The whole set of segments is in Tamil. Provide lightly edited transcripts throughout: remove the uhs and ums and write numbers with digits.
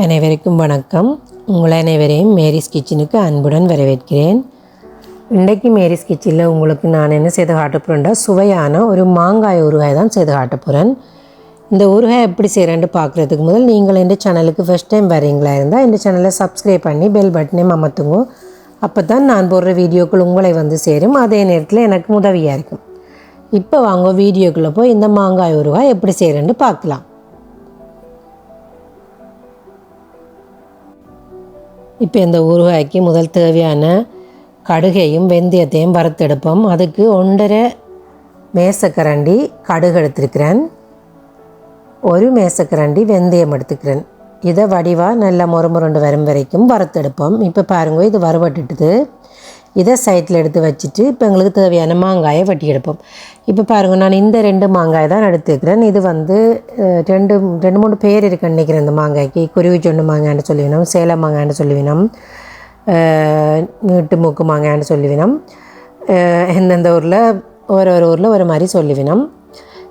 அனைவருக்கும் வணக்கம். உங்கள் அனைவரையும் மேரிஸ் கிச்சனுக்கு அன்புடன் வரவேற்கிறேன். இன்றைக்கு மேரிஸ் கிச்சனில் உங்களுக்கு நான் என்ன செய்து காட்ட போகிறேன்டா, சுவையான ஒரு மாங்காய் ஊறுகாய் தான் செய்து காட்ட போகிறேன். இந்த ஊறுகாய் எப்படி செய்கிறேன்னு பார்க்குறதுக்கு முதல் நீங்கள் இந்த சேனலுக்கு ஃபஸ்ட் டைம் வரீங்களா இருந்தால் இந்த சேனலை சப்ஸ்கிரைப் பண்ணி பெல் பட்டனையும் அமர்த்துங்க. அப்போ தான் நான் போடுற வீடியோக்கள் உங்களை வந்து சேரும், அதே நேரத்தில் எனக்கு உதவியாக இருக்கும். இப்போ வாங்க வீடியோக்குள்ளே போய் இந்த மாங்காய் ஊறுகாய் எப்படி செய்கிறேன்னு பார்க்கலாம். இப்போ இந்த ஊறுகாய்க்கு முதல் தேவையான கடுகையும் வெந்தயத்தையும் வறுத்தெடுப்போம். அதுக்கு 1.5 மேசக்கரண்டி கடுகு எடுத்துருக்கிறேன், 1 மேசக்கரண்டி வெந்தயம் எடுத்துக்கிறேன். இதை வடிவாக நல்லா முறுமுருண்டு வரும் வரைக்கும் வறுத்தெடுப்போம். இப்போ பாருங்க, இது வறுபட்டுட்டுது. இதை சைட்டில் எடுத்து வச்சுட்டு இப்போ எங்களுக்கு தேவையான மாங்காயை வெட்டி எடுப்போம். இப்போ பாருங்கள், நான் இந்த 2 மாங்காய் தான் எடுத்துக்கிறேன். இது வந்து 2-3 பேர் இருக்குன்னு நினைக்கிறேன். இந்த மாங்காய்க்கு குருவிச்சொண்டு மாங்காய்னு சொல்லுவினோம், சேலம் மாங்காய்னு சொல்லுவினோம், நீட்டு மூக்கு மாங்காய்னு சொல்லுவினோம். எந்தெந்த ஊரில் ஒரு ஊரில் ஒரு மாதிரி சொல்லுவினோம்.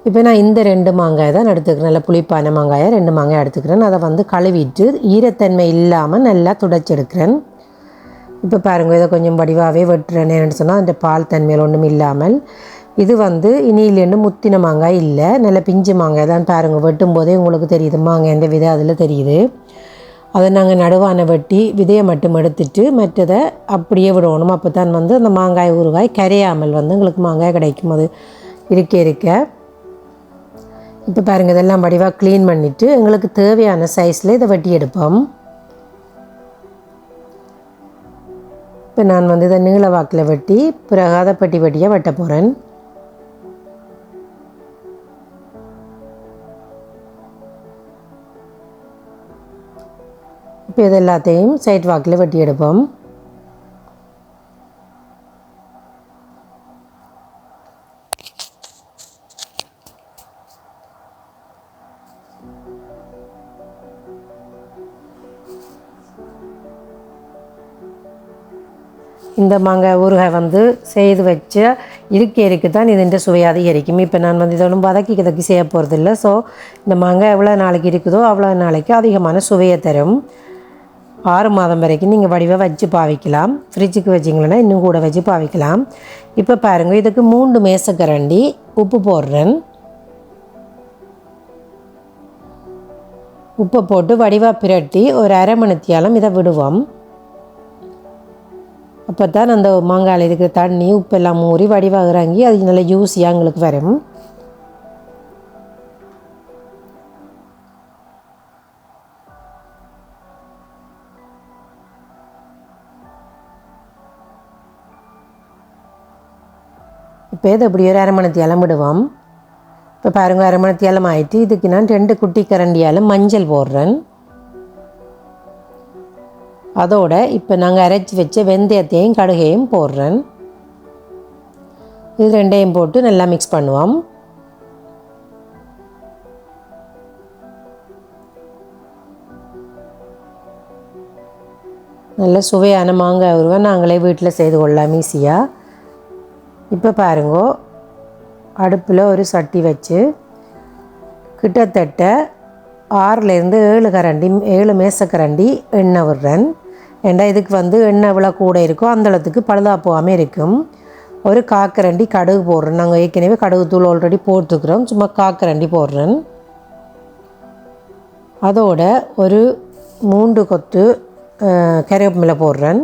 இப்போ நான் இந்த 2 மாங்காய் தான் எடுத்துக்கிறேன். நல்லா புளிப்பான மாங்காயை 2 மாங்காய் எடுத்துக்கிறேன். அதை வந்து கழுவிட்டு ஈரத்தன்மை இல்லாமல் நல்லா துடைச்சி எடுக்கிறேன். இப்போ பாருங்கள், இதை கொஞ்சம் வடிவாகவே வெட்டுறேன்னு சொன்னால் அந்த பால் தன்மையில் ஒன்றும் இல்லாமல். இது வந்து இனியிலேருந்து முத்தின மாங்காய் இல்லை, நல்ல பிஞ்சு மாங்காய் தான். பாருங்கள், வெட்டும் போதே உங்களுக்கு தெரியுது மாங்காய் எந்த விதை அதில் தெரியுது. அதை நாங்கள் நடுவான வெட்டி விதையை மட்டும் எடுத்துட்டு மற்றதை அப்படியே விடணும். அப்போ தான் வந்து அந்த மாங்காய் ஊறுகாய் கரையாமல் வந்து எங்களுக்கு மாங்காய் கிடைக்கும். அது இருக்க இப்போ பாருங்கள், இதெல்லாம் வடிவாக க்ளீன் பண்ணிவிட்டு எங்களுக்கு தேவையான சைஸில் இதை வெட்டி எடுப்போம். இப்போ நான் வந்து இதை நீள வாக்கில் வெட்டி பிறகு அதை பெட்டியாக வெட்ட போகிறேன். இப்போ இது எல்லாத்தையும் சைட் வாக்கில் வெட்டி எடுப்போம். இந்த மாங்காய் ஊறுகாய் வந்து செய்து வச்ச இருக்கு தான் இதுன்ற சுவை அதிகரிக்கும். இப்போ நான் வந்து இதொன்றும் வதக்கி செய்ய போகிறதில்ல. ஸோ இந்த மாங்காய் எவ்வளோ நாளைக்கு இருக்குதோ அவ்வளோ நாளைக்கு அதிகமான சுவையை தரும். 6 மாதம் வரைக்கும் நீங்கள் வடிவாக வச்சு பாவிக்கலாம். ஃப்ரிட்ஜுக்கு வச்சிங்களேன்னா இன்னும் கூட வச்சு பாவிக்கலாம். இப்போ பாருங்கள், இதுக்கு 3 மேசக்கரண்டி உப்பு போடுறேன். உப்பை போட்டு வடிவாக பிரட்டி ஒரு 1/2 மணித்தியாலம் இதை விடுவோம். அப்போ தான் அந்த மாங்காயில் இருக்கிற தண்ணி உப்பெல்லாம் ஊறி வடிவாக இறங்கி அது நல்ல ஜூஸியாக எங்களுக்கு வரும். இப்போ இது அப்படி ஒரு 1/2 மணித்தியாலம் விடுவோம். இப்போ பாருங்கள், 1/2 மணித்தியாலம் ஆகிட்டு இதுக்கு நான் 2 குட்டி கரண்டியால் மஞ்சள் போடுறேன். அதோட இப்போ நாங்கள் அரைச்சி வச்ச வெந்தயத்தையும் கடுகையும் போடுறேன். இது 2ஐயும் போட்டு நல்லா மிக்ஸ் பண்ணுவோம். நல்ல சுவையான மாங்காய் ஊறுகாய் நாங்களே வீட்டில் செய்து கொள்ளலாம் ஈஸியாக. இப்போ பாருங்கோ, அடுப்பில் ஒரு சட்டி வச்சு கிட்டத்தட்ட 6லேருந்து 7 மேசக்கரண்டி எண்ணெய் விடுறேன். ஏண்டா இதுக்கு வந்து எண்ணெய் எவ்வளோ கூட இருக்கோ அந்தளவுக்கு பழுதா போகாமல் இருக்கும். ஒரு 1/4 கரண்டி கடுகு போடுறேன். நாங்கள் ஏற்கனவே கடுகு தூள் ஆல்ரெடி போட்டுக்கிறோம், சும்மா 1/4 கரண்டி போடுறேன். அதோட ஒரு 3 கொத்து கருவேப்பிலை போடுறேன்.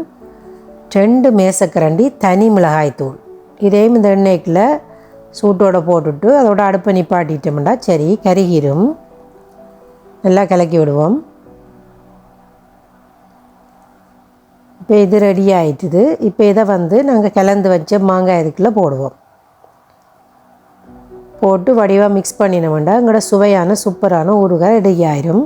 2 மேசக்கரண்டி தனி மிளகாய் தூள். இதையும் இந்த எண்ணெய்க்குள்ள சூட்டோடு போட்டுட்டு அதோட அடுப்பை நிப்பாட்டிட்டோம்னா சரி, கருகிரும். நல்லா கலக்கி விடுவோம். இப்போ இது ரெடி ஆகிட்டுது. இப்போ இதை வந்து நாங்கள் கலந்து வச்ச மாங்காய் இதுக்குள்ளே போடுவோம். போட்டு வடிவாக மிக்ஸ் பண்ணினோம்னா எங்களோட சுவையான சூப்பரான ஊறுகாய் ரெடி ஆயிரும்.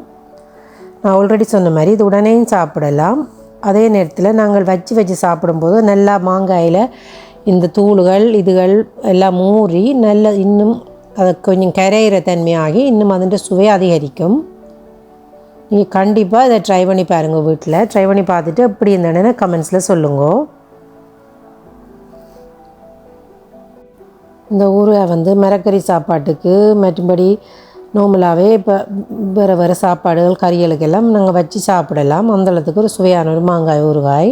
நான் ஆல்ரெடி சொன்ன மாதிரி இது உடனேயும் சாப்பிடலாம். அதே நேரத்தில் நாங்கள் வச்சு சாப்பிடும்போது நல்லா மாங்காயில் இந்த தூள்கள் இதுகள் எல்லாம் ஊறி நல்ல இன்னும் அது கொஞ்சம் கரையிற தன்மையாகி இன்னும் அதோட சுவை அதிகரிக்கும். நீங்கள் கண்டிப்பாக இதை ட்ரை பண்ணி பாருங்கள். வீட்டில் ட்ரை பண்ணி பார்த்துட்டு எப்படி இருந்தேன்னு கமெண்ட்ஸில் சொல்லுங்க. இந்த ஊறுகாய் வந்து மரக்கறி சாப்பாட்டுக்கு மற்றபடி நார்மலாகவே இப்போ வேறு வேறு சாப்பாடுகள் கறிகளுக்கெல்லாம் நாங்கள் வச்சு சாப்பிடலாம். அந்தளவுக்கு ஒரு சுவையான ஒரு மாங்காய் ஊறுகாய்.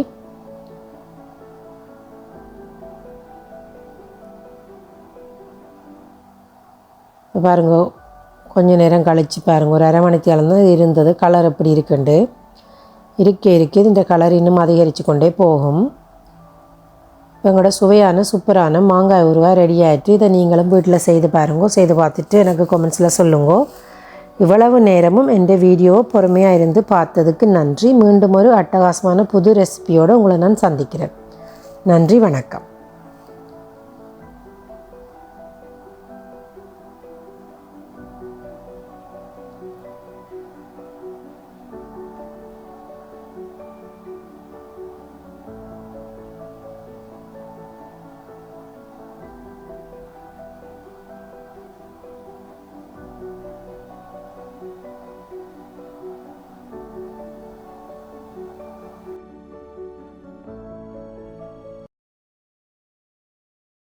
இப்போ பாருங்க, கொஞ்சம் நேரம் கழித்து பாருங்க, ஒரு அரை மணித்தியாலம் தான் இருந்தது. கலர் எப்படி இருக்குண்டு இருக்க இந்த கலர் இன்னும் அதிகரித்து கொண்டே போகும். எங்களோட சுவையான சூப்பரான மாங்காய் ஊறுகாய் ரெடி ஆகிட்டு. இதை நீங்களும் வீட்டில் செய்து பாருங்க. செய்து பார்த்துட்டு எனக்கு கமெண்ட்ஸில் சொல்லுங்க. இவ்வளவு நேரமும் எந்த வீடியோ பொறுமையாக இருந்து பார்த்ததுக்கு நன்றி. மீண்டும் ஒரு அட்டகாசமான புது ரெசிபியோடு உங்களை நான் சந்திக்கிறேன். நன்றி, வணக்கம்.